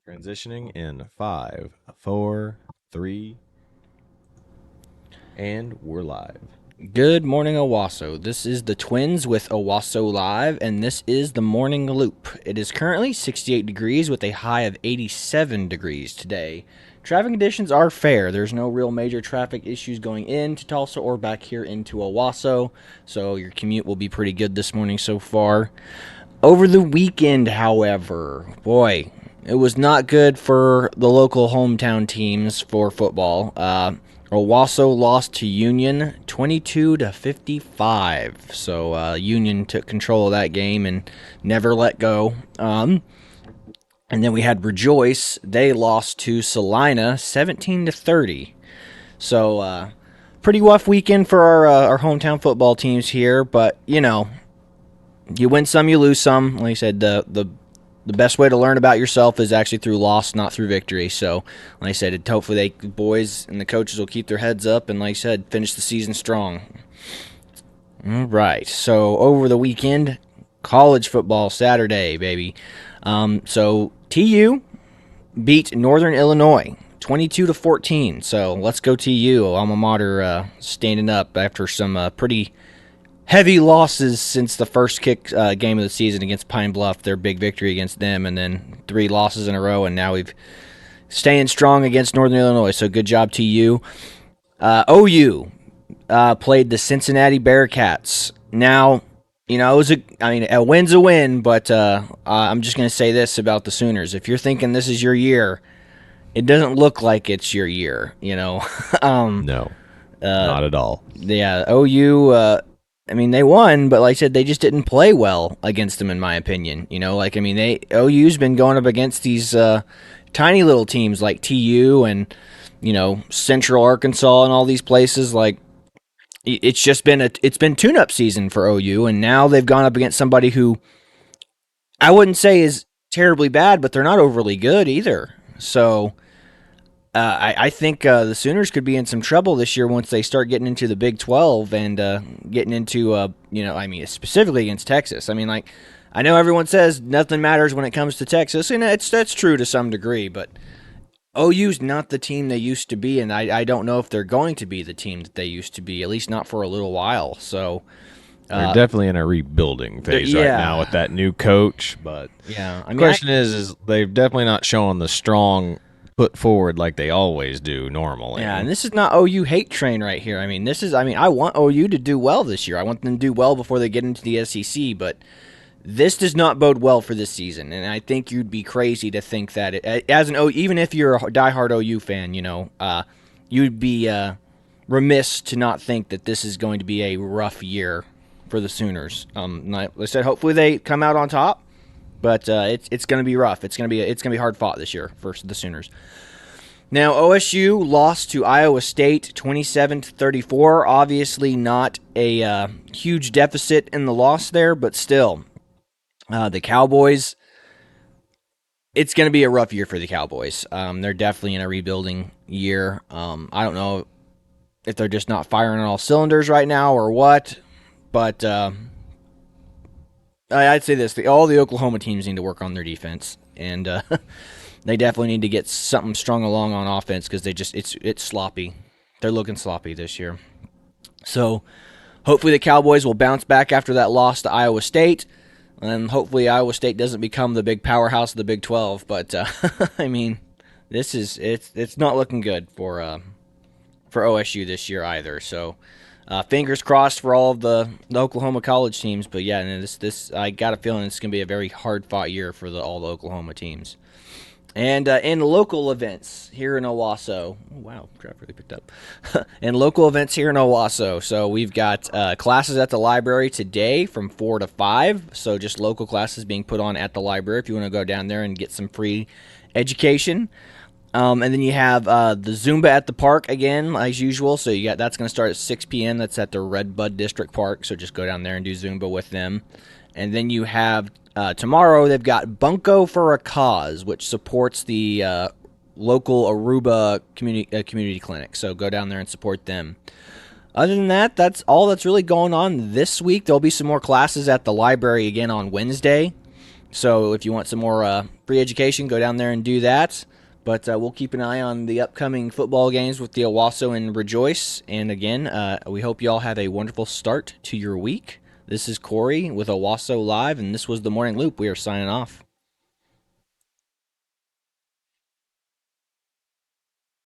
Transitioning in 5, 4, 3, and we're live. Good morning, Owasso. This is the Twins with Owasso Live, and this is the Morning Loop. It is currently 68 degrees with a high of 87 degrees today. Traffic conditions are fair. There's no real major traffic issues going into Tulsa or back here into Owasso, so your commute will be pretty good this morning so far. Over the weekend, however, boy, it was not good for the local hometown teams for football. Owasso lost to Union 22-55. So Union took control of that game and never let go. And then we had Rejoice. They lost to Salina 17-30. So pretty rough weekend for our hometown football teams here. But you win some, you lose some. Like I said, the best way to learn about yourself is actually through loss, not through victory. So, like I said, hopefully the boys and the coaches will keep their heads up and, like I said, finish the season strong. All right. So over the weekend, college football Saturday, baby. So TU beat Northern Illinois 22-14. So let's go TU. Alma mater standing up after some pretty heavy losses since the first game of the season against Pine Bluff, their big victory against them, and then 3 losses in a row, and now we've staying strong against Northern Illinois. So good job to you. OU played the Cincinnati Bearcats. Now, a win's a win, but I'm just going to say this about the Sooners. If you're thinking this is your year, it doesn't look like it's your year, No, not at all. Yeah, OU, they won, but like I said, they just didn't play well against them, in my opinion. OU's been going up against these tiny little teams like TU and, Central Arkansas and all these places. Like, it's been tune-up season for OU, and now they've gone up against somebody who I wouldn't say is terribly bad, but they're not overly good either. So I think the Sooners could be in some trouble this year once they start getting into the Big 12 and getting into, specifically against Texas. I know everyone says nothing matters when it comes to Texas, and that's true to some degree, but OU's not the team they used to be, and I don't know if they're going to be the team that they used to be, at least not for a little while. So They're definitely in a rebuilding phase right now with that new coach. But yeah, the question is they've definitely not shown the strong foot forward like they always do normally. Yeah, and this is not OU hate train right here. I want OU to do well this year. I want them to do well before they get into the SEC, but this does not bode well for this season. And I think you'd be crazy to think that even if you're a diehard OU fan, you'd be remiss to not think that this is going to be a rough year for the Sooners. Like I said, hopefully they come out on top, but it's going to be rough. It's going to be hard fought this year for the Sooners. Now, OSU lost to Iowa State 27-34. Obviously not a huge deficit in the loss there, but still, the Cowboys, it's going to be a rough year for the Cowboys. They're definitely in a rebuilding year. I don't know if they're just not firing on all cylinders right now or what, but I'd say this: all the Oklahoma teams need to work on their defense, and they definitely need to get something strung along on offense because it's sloppy. They're looking sloppy this year. So hopefully the Cowboys will bounce back after that loss to Iowa State, and hopefully Iowa State doesn't become the big powerhouse of the Big 12. But it's not looking good for OSU this year either. So. Fingers crossed for all of the Oklahoma college teams, but yeah, and this I got a feeling it's going to be a very hard-fought year for all the Oklahoma teams. And in local events here in Owasso, oh, wow, crap really picked up. In local events here in Owasso, so we've got classes at the library today from 4 to 5, so just local classes being put on at the library if you want to go down there and get some free education. And then you have the Zumba at the park again, as usual. So that's going to start at 6 p.m. That's at the Red Bud District Park. So just go down there and do Zumba with them. And then you have tomorrow they've got Bunko for a Cause, which supports the local Aruba community clinic. So go down there and support them. Other than that, that's all that's really going on this week. There'll be some more classes at the library again on Wednesday. So if you want some more free education, go down there and do that. But we'll keep an eye on the upcoming football games with the Owasso and Rejoice. And again, we hope you all have a wonderful start to your week. This is Corey with Owasso Live, and this was the Morning Loop. We are signing off.